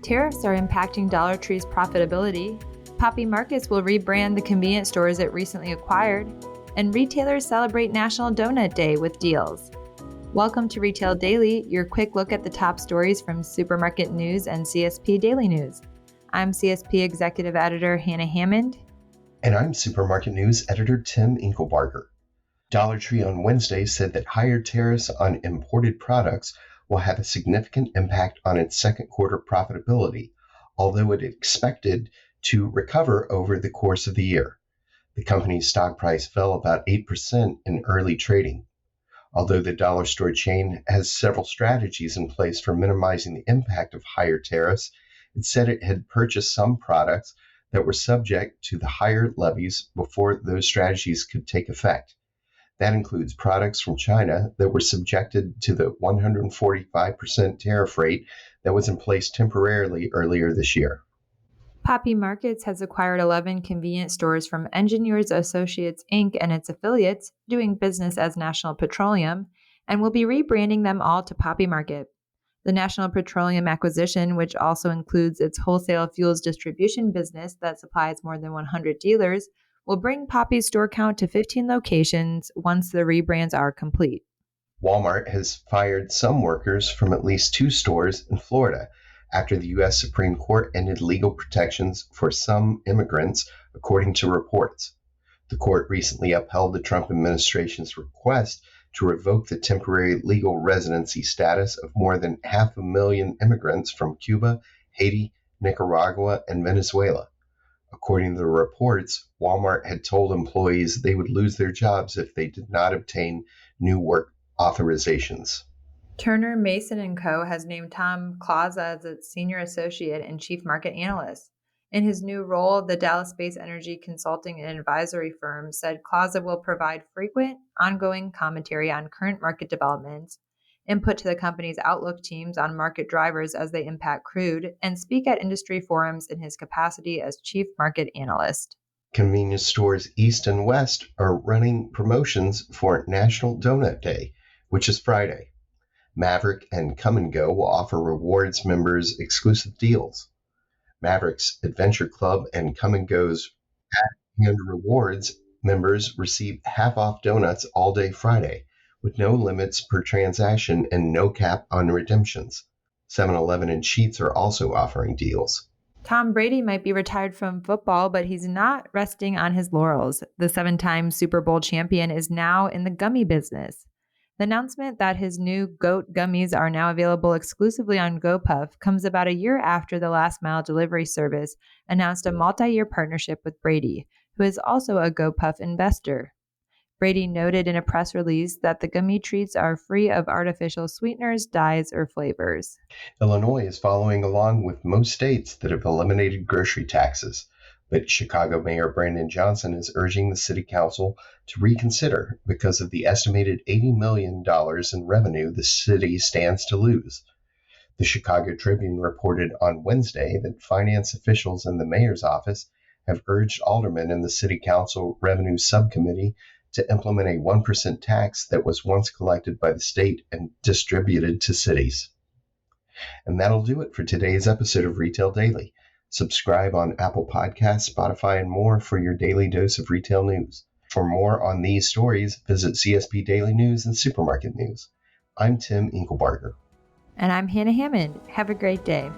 Tariffs are impacting Dollar Tree's profitability. Poppy Markets will rebrand the convenience stores it recently acquired. And retailers celebrate National Doughnut Day with deals. Welcome to Retail Daily, your quick look at the top stories from Supermarket News and CSP Daily News. I'm CSP Executive Editor Hannah Hammond. And I'm Supermarket News Editor Tim Inkelbarger. Dollar Tree on Wednesday said that higher tariffs on imported products will have a significant impact on its second quarter profitability, although it expected to recover over the course of the year. The company's stock price fell about 8% in early trading. Although the dollar store chain has several strategies in place for minimizing the impact of higher tariffs, it said it had purchased some products that were subject to the higher levies before those strategies could take effect. That includes products from China that were subjected to the 145% tariff rate that was in place temporarily earlier this year. Poppy Markets has acquired 11 convenience stores from Engineers Associates, Inc. and its affiliates, doing business as National Petroleum, and will be rebranding them all to Poppy Market. The National Petroleum acquisition, which also includes its wholesale fuels distribution business that supplies more than 100 dealers, will bring Poppy's store count to 15 locations once the rebrands are complete. Walmart has fired some workers from at least 2 stores in Florida after the U.S. Supreme Court ended legal protections for some immigrants, according to reports. The court recently upheld the Trump administration's request to revoke the temporary legal residency status of more than 500,000 immigrants from Cuba, Haiti, Nicaragua, and Venezuela. According to the reports, Walmart had told employees they would lose their jobs if they did not obtain new work authorizations. Turner, Mason & Co. has named Tom Clausa as its senior associate and chief market analyst. In his new role, the Dallas-based energy consulting and advisory firm said Clausa will provide frequent, ongoing commentary on current market developments, input to the company's outlook teams on market drivers as they impact crude, and speak at industry forums in his capacity as chief market analyst. Convenience stores East and West are running promotions for National Doughnut Day, which is Friday. Maverick and Come & Go will offer rewards members exclusive deals. Maverick's Adventure Club and Come & Go's and Rewards members receive half-off donuts all day Friday, with no limits per transaction and no cap on redemptions. 7-Eleven and Sheetz are also offering deals. Tom Brady might be retired from football, but he's not resting on his laurels. The 7-time Super Bowl champion is now in the gummy business. The announcement that his new GOAT gummies are now available exclusively on GoPuff comes about a year after the last mile delivery service announced a multi-year partnership with Brady, who is also a GoPuff investor. Brady noted in a press release that the gummy treats are free of artificial sweeteners, dyes, or flavors. Illinois is following along with most states that have eliminated grocery taxes, but Chicago Mayor Brandon Johnson is urging the city council to reconsider because of the estimated $80 million in revenue the city stands to lose. The Chicago Tribune reported on Wednesday that finance officials in the mayor's office have urged aldermen in the city council revenue subcommittee to implement a 1% tax that was once collected by the state and distributed to cities. And that'll do it for today's episode of Retail Daily. Subscribe on Apple Podcasts, Spotify, and more for your daily dose of retail news. For more on these stories, visit CSP Daily News and Supermarket News. I'm Tim Inkelbarger. And I'm Hannah Hammond. Have a great day.